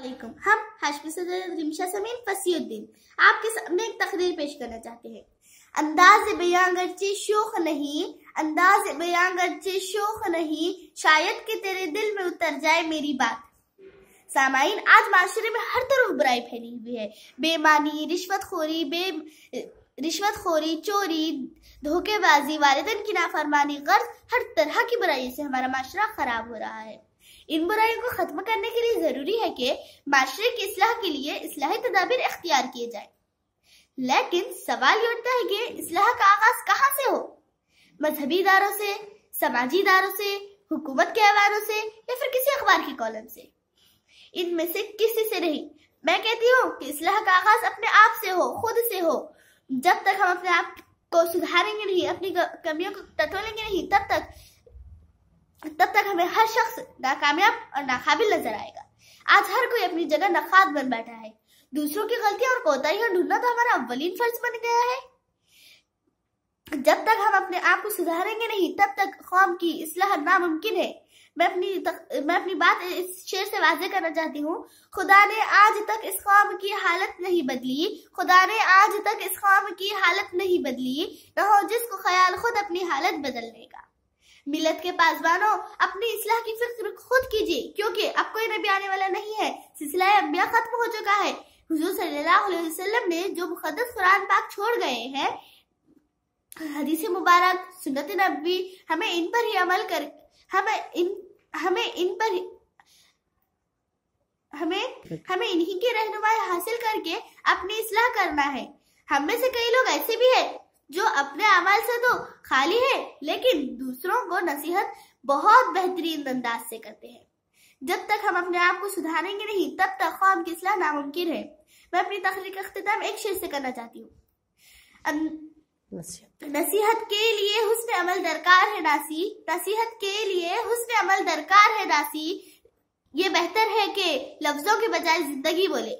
हम हाशमी सदर रिमशा समीन फसीउद्दीन आपके सामने एक तकरीर पेश करना चाहते हैं। अंदाज़ बयां गर्चे शोख नहीं, अंदाज़ बयां गर्चे शोख नहीं, शायद कि तेरे दिल में उतर जाए मेरी बात। सामाइन, आज माशरे में हर तरफ बुराई फैली हुई है। बेईमानी, रिश्वतखोरी, चोरी, धोखेबाजी, वालिदैन की नाफरमानी, गर्ज, हर तरह की बुराई से हमारा माशरा खराब हो रहा है। इन बुराइयों को खत्म करने के लिए जरूरी है कि माशरे की इस्लाह के लिए इस्लाही तदाबीर इख्तियार किए जाए। लेकिन सवाल ये उठता है कि इस्लाह का आगाज कहाँ से हो? मजहबी इदारों से, समाजी इदारों से, हुकूमत के ऐवानों से या फिर किसी अखबार की कॉलम से? इनमें से किसी से नहीं। मैं कहती हूँ कि इस्लाह का आगाज अपने आप से हो, खुद से हो। जब तक हम अपने आप को सुधारेंगे नहीं, अपनी कमियों को टटोलेंगे नहीं, तब तक हमें हर शख्स नाकामयाब और नाकाबिल नजर आएगा। आज हर कोई अपनी जगह नखात बन बैठा है। दूसरों की गलतियां और कोताहियां ढूंढना तो हमारा अव्वलीन फर्ज बन गया है। जब तक हम अपने आप को सुधारेंगे नहीं, तब तक कौम की इस्लाह नामुमकिन है। मैं अपनी बात इस शेर से वाज़ेह करना चाहती हूँ। खुदा ने आज तक इस कौम की हालत नहीं बदली, खुदा ने आज तक इस कौम की हालत नहीं बदली, न हो जिसको ख्याल खुद अपनी हालत बदलने का। मिलत के पासबानों, अपनी इस्लाह की फिक्र खुद कीजिए, क्योंकि अब कोई नबी आने वाला नहीं है। सिलसिला अंबिया खत्म हो चुका है। हुजूर सल्लल्लाहु अलैहि वसल्लम ने जो मुक़द्दस कुरान पाक छोड़ गए हैं, हदीस मुबारक, सुन्नत नबवी, हमें इन पर ही अमल कर हमें इन्हीं की रहनुमाई हासिल करके अपनी इस्लाह करना है। हम में से कई लोग ऐसे भी हैं जो अपने अमल से तो खाली है, लेकिन दूसरों को नसीहत बहुत बेहतरीन अंदाज से करते हैं। जब तक हम अपने आप को सुधारेंगे नहीं, तब तक कौम की इस्लाह नामुमकिन है। मैं अपनी तकरीर का इख्तिताम एक शेर से करना चाहती हूँ। नसीहत के लिए हुस्न अमल दरकार है नासी, नसीहत के लिए हुस्न अमल दरकार है नासी। ये बेहतर है कि लफ्जों के बजाय जिंदगी बोले।